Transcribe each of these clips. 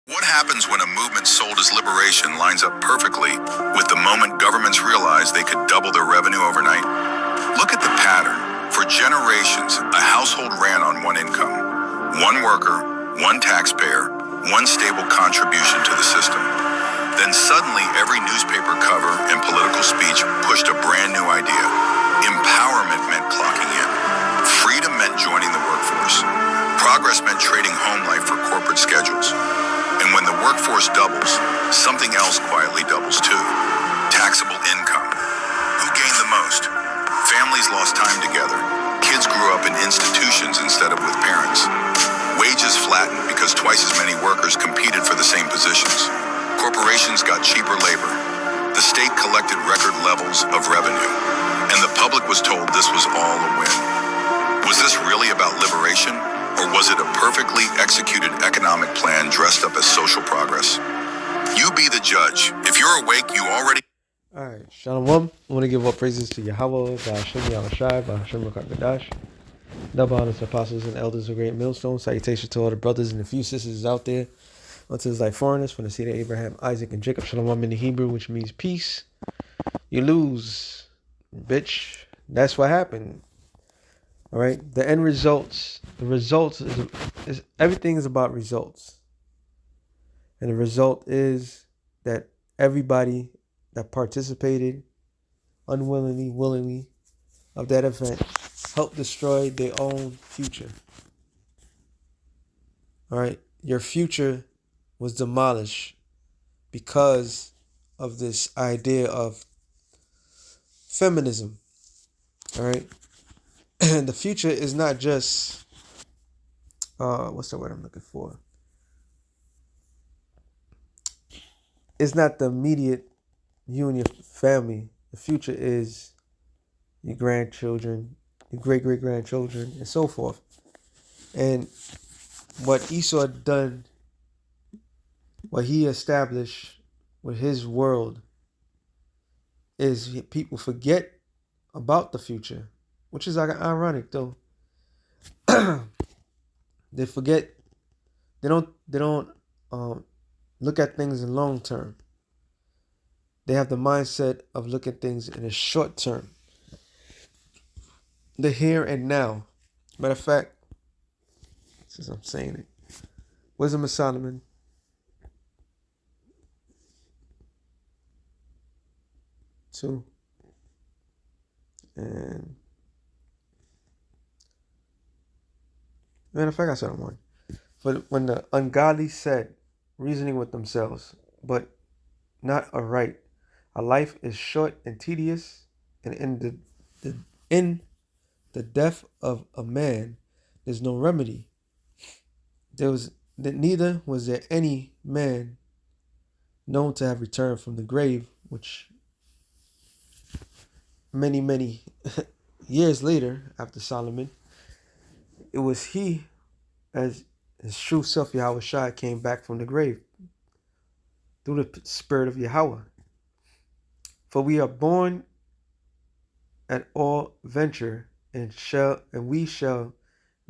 What happens when a movement sold as liberation lines up perfectly with the moment governments realized they could double their revenue overnight? Look at the pattern. For generations, a household ran on one income. One worker, one taxpayer, one stable contribution to the system. Then suddenly every newspaper cover and political speech pushed a brand new idea. Empowerment meant clocking in. Freedom meant joining the workforce. Progress meant trading home life for corporate schedules. And when the workforce doubles, something else quietly doubles too. Taxable income. Who gained the most? Families lost time together. Kids grew up in institutions instead of with parents. Wages flattened because twice as many workers competed for the same positions. Corporations got cheaper labor. The state collected record levels of revenue. And the public was told this was all a win. Was this really about liberation? Or was it a perfectly executed economic plan dressed up as social progress? You be the judge. If you're awake, you already... All right, Shalom. I want to give all praises to Yahweh, Ba'ashem Yahushai, Ba'ashem Rakakadash, double honors to apostles and elders of great millstone. Salutation to all the brothers and a few sisters out there. Unto his like foreigners from the seed of Abraham, Isaac, and Jacob. Shalom in the Hebrew, which means peace. You lose, bitch. That's what happened. All right. The end results. The results is everything is about results, and the result is that everybody that participated unwillingly, willingly of that event helped destroy their own future. All right. Your future was demolished because of this idea of feminism. All right. And the future is not just what's the word I'm looking for? It's not the immediate you and your family. The future is your grandchildren, your great great grandchildren, and so forth. And what Esau done, what he established with his world, is people forget about the future, which is ironic though. They forget. They don't look at things in long term. They have the mindset of looking at things in a short term. The here and now. Matter of fact, since I'm saying it, Wisdom of Solomon 2 and matter of fact, I said on 1. For when the ungodly said, reasoning with themselves, but not aright, a life is short and tedious, and in the death of a man there's no remedy. Neither was there any man known to have returned from the grave, which many years later, after Solomon, it was he, as his true self Yahweh Shai, came back from the grave through the spirit of Yahweh. For we are born at all venture, and we shall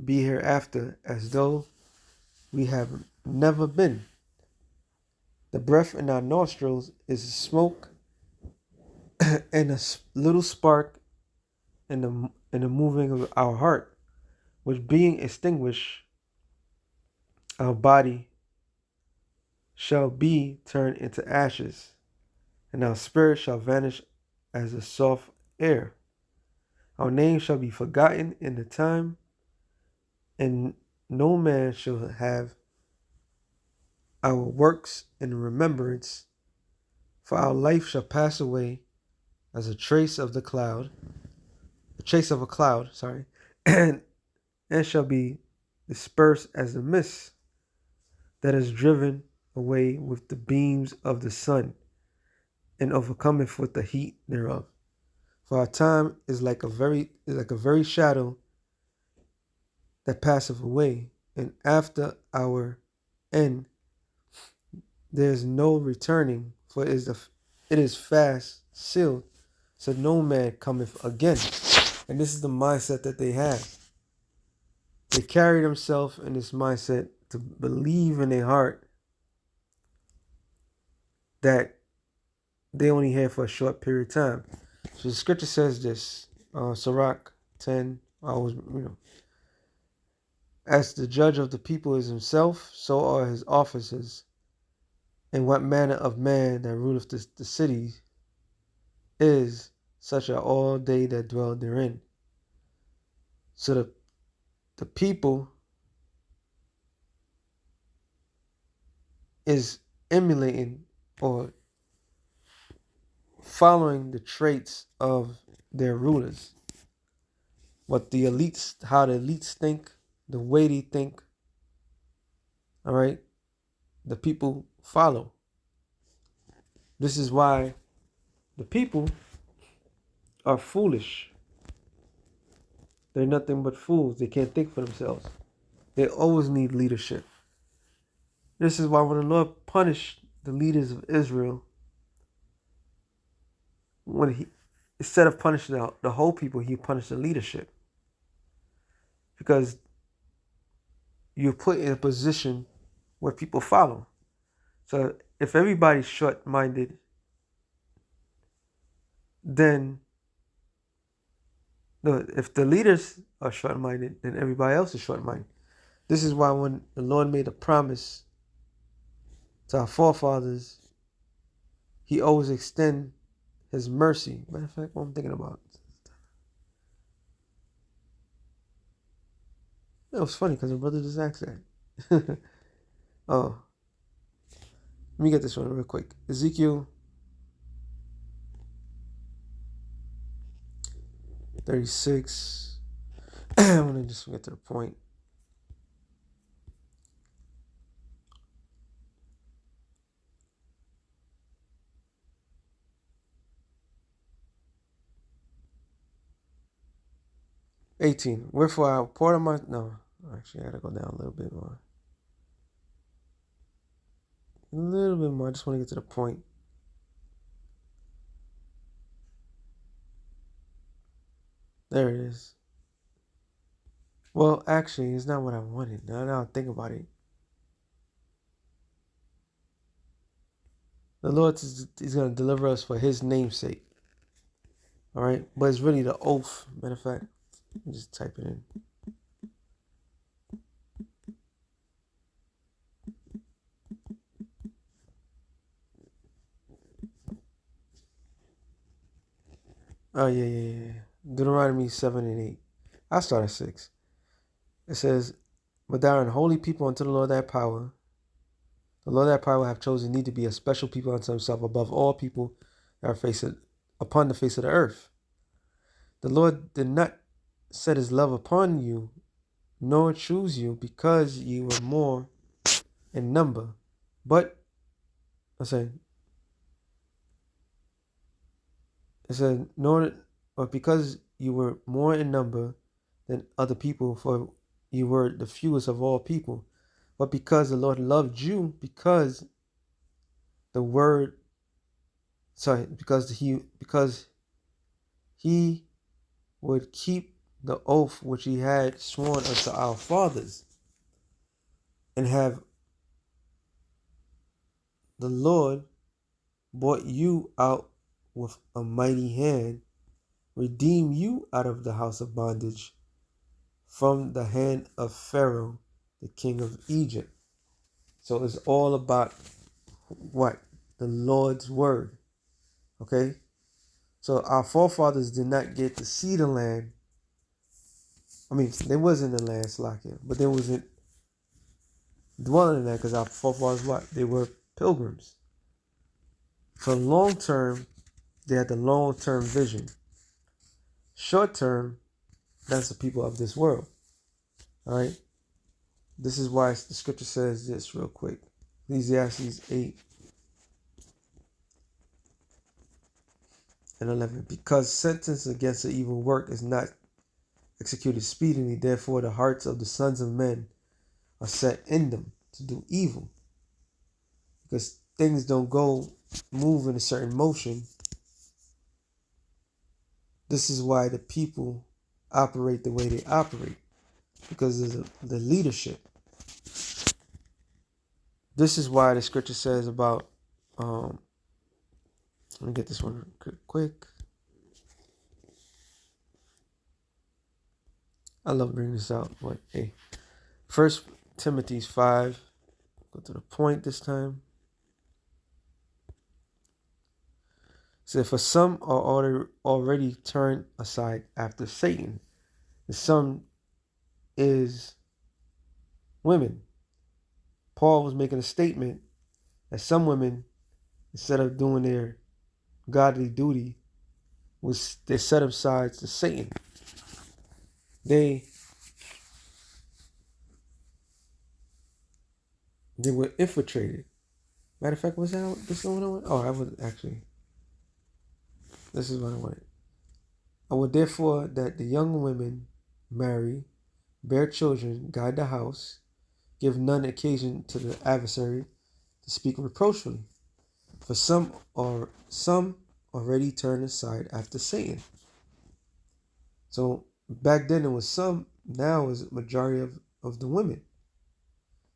be hereafter as though we have never been. The breath in our nostrils is smoke and a little spark in the moving of our heart, which being extinguished, our body shall be turned into ashes, and our spirit shall vanish as a soft air. Our name shall be forgotten in the time, and no man shall have our works in remembrance, for our life shall pass away as a trace of a cloud, and shall be dispersed as a mist that is driven away with the beams of the sun, and overcometh with the heat thereof. For our time is like a very shadow that passeth away, and after our end there is no returning, for it is fast sealed, so no man cometh again. And this is the mindset that they have. They carry themselves in this mindset to believe in their heart that they only had for a short period of time. So the scripture says this, Sirach 10, I was, as the judge of the people is himself, so are his officers. And what manner of man that ruleth the city is, such are all they that dwell therein. So the people is emulating or following the traits of their rulers. What the elites, how the elites think, the way they think, all right, the people follow. This is why the people are foolish. They're nothing but fools. They can't think for themselves. They always need leadership. This is why when the Lord punished the leaders of Israel, when he, instead of punishing the whole people, he punished the leadership. Because you're put in a position where people follow. So if everybody's short-minded, then if the leaders are short-minded, then everybody else is short-minded. This is why when the Lord made a promise to our forefathers, he always extend his mercy. Matter of fact, what I'm thinking about. It was funny because my brother just asked that. Oh, let me get this one real quick. Ezekiel 36. I'm going to just get to the point. "18. Wherefore I poured on my..." No, actually I gotta go down a little bit more. A little bit more. I just want to get to the point. There it is. Well, actually, it's not what I wanted. Now I think about it. The Lord is going to deliver us for his name's sake. All right? But it's really the oath. Matter of fact, let me just type it in. Oh, yeah. Deuteronomy 7 and 8. I'll start at 6. It says, "But thou art an holy people unto the Lord thy power. The Lord thy power hath chosen thee to be a special people unto himself above all people that are faced upon the face of the earth. The Lord did not set his love upon you, nor choose you, because ye were more in number, but," I said, "nor, or because you were more in number than other people, for you were the fewest of all people, but because the Lord loved you, because the word, because he would keep the oath which he had sworn unto our fathers, and have the Lord brought you out with a mighty hand, redeem you out of the house of bondage, from the hand of Pharaoh, the king of Egypt." So it's all about what? The Lord's word. Okay? So our forefathers did not get to see the land. I mean, they wasn't in the land, Slakia, but they wasn't dwelling in that because our forefathers, what? They were pilgrims. So long term, they had the long term vision. Short term, that's the people of this world. All right? This is why the scripture says this real quick. Ecclesiastes 8 and 11. "Because sentence against the evil work is not executed speedily, therefore the hearts of the sons of men are set in them to do evil." Because things don't move in a certain motion. This is why the people operate the way they operate, because of the leadership. This is why the scripture says about Let me get this one quick. I love bringing this out, but hey. First Timothy's 5. Go to the point this time. So for some are already turned aside after Satan. The some is women. Paul was making a statement that some women, instead of doing their godly duty, they set aside to Satan. They were infiltrated. Matter of fact, was that this one I wanted? Oh, I was actually. This is what I wanted. I would therefore that the young women marry, bear children, guide the house, give none occasion to the adversary to speak reproachfully. For some already turned aside after Satan. So back then it was some, now is majority of the women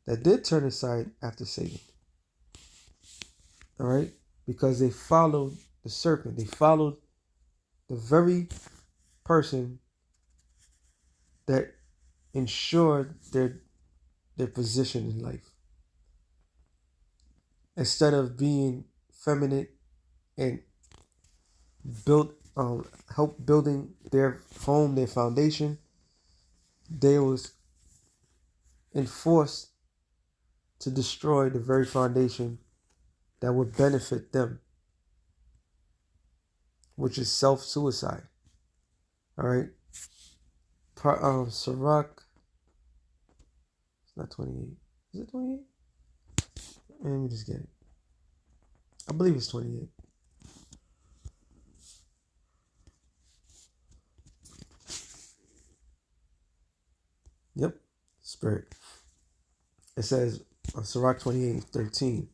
that did turn aside after Satan. All right? Because they followed the serpent. They followed the very person that ensured their position in life. Instead of being feminine and help building their home, their foundation, they was enforced to destroy the very foundation that would benefit them, which is self-suicide. All right. Sirach, it's not 28. Is it 28? Let me just get it. I believe it's 28. Yep. Spirit. It says, Sirach 28:13.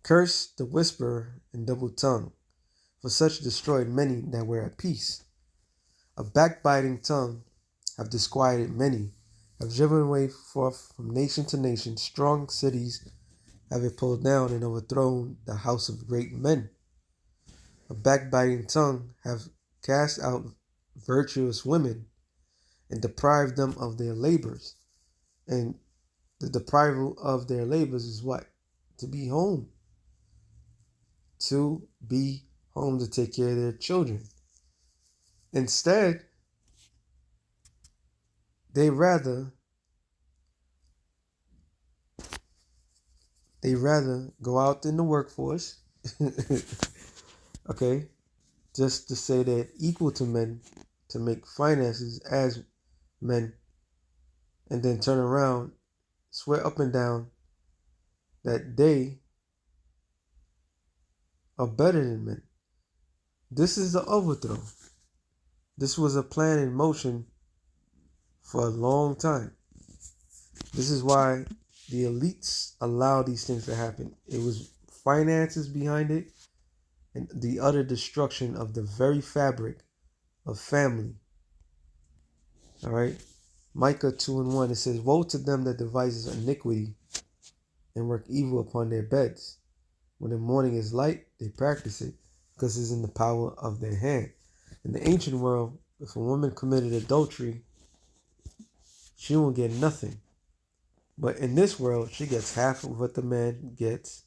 Curse the whisperer and double tongue, for such destroyed many that were at peace. A backbiting tongue have disquieted many, have driven away forth from nation to nation. Strong cities have it pulled down and overthrown the house of great men. A backbiting tongue have cast out virtuous women and deprived them of their labors. And the deprival of their labors is what? To be home. To be home to take care of their children. Instead, they rather go out in the workforce, okay, just to say they're equal to men, to make finances as men, and then turn around, swear up and down that they are better than men. This is the overthrow. This was a plan in motion for a long time. This is why the elites allow these things to happen. It was finances behind it and the utter destruction of the very fabric of family. All right. Micah 2:1, it says, woe to them that devises iniquity and work evil upon their beds. When the morning is light, they practice it because it's in the power of their hand. In the ancient world, if a woman committed adultery, she won't get nothing. But in this world, she gets half of what the man gets,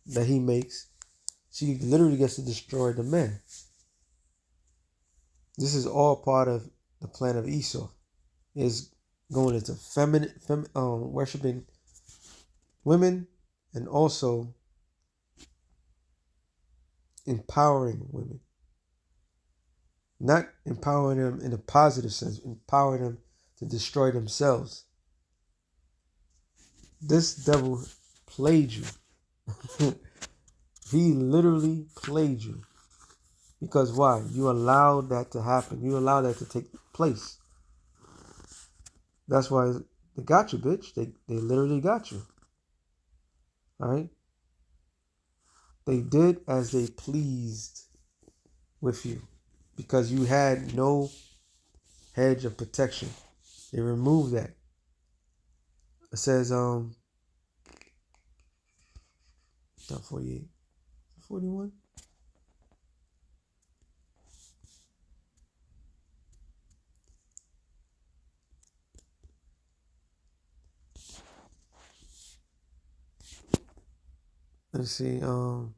that he makes. She literally gets to destroy the man. This is all part of the plan of Esau. Is going into worshiping women and also empowering women. Not empowering them in a positive sense, empowering them to destroy themselves. This devil played you. He literally played you. Because why? You allowed that to happen. You allowed that to take place. That's why they got you, bitch. They literally got you. All right? They did as they pleased with you because you had no hedge of protection. They removed that. It says, not 48. 41. Let's see. No.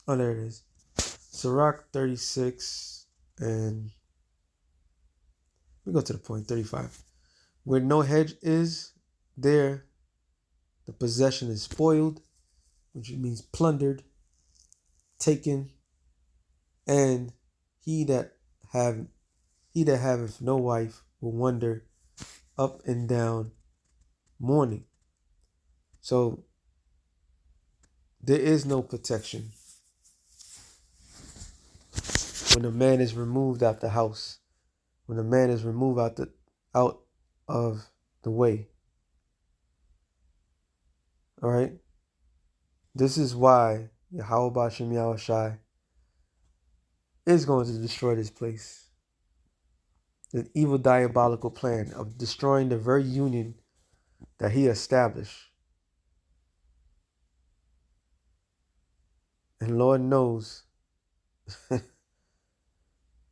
Oh, there it is. Sirach 36 and we go to the point 35. Where no hedge is, there the possession is spoiled, which means plundered, taken, and he that haveth no wife will wander up and down mourning. So there is no protection when a man is removed out the house, when a man is removed out of the way. All right. This is why Yahweh Bashem Yahushai is going to destroy this place. The evil diabolical plan of destroying the very union that he established. And Lord knows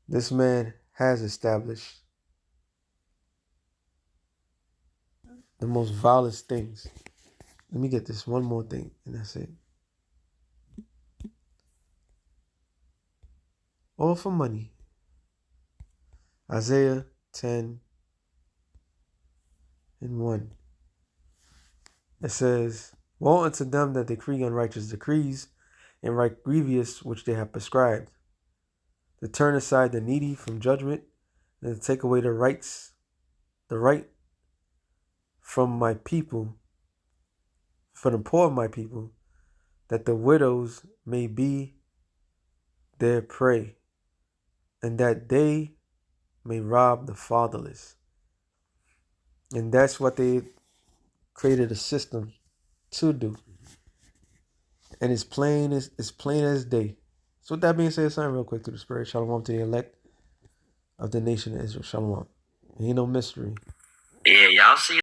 this man has established the most vilest things. Let me get this one more thing, and that's it. All for money. Isaiah 10 and 1. It says, woe unto them that decree unrighteous decrees, and write grievous which they have prescribed, to turn aside the needy from judgment, and to take away the right from my people, from the poor of my people, that the widows may be their prey, and that they may rob the fatherless. And that's what they created a system to do. And it's plain as day. So with that being said, something real quick to the spirit. Shalom to the elect of the nation of Israel. Shalom. Ain't no mystery. Yeah, y'all see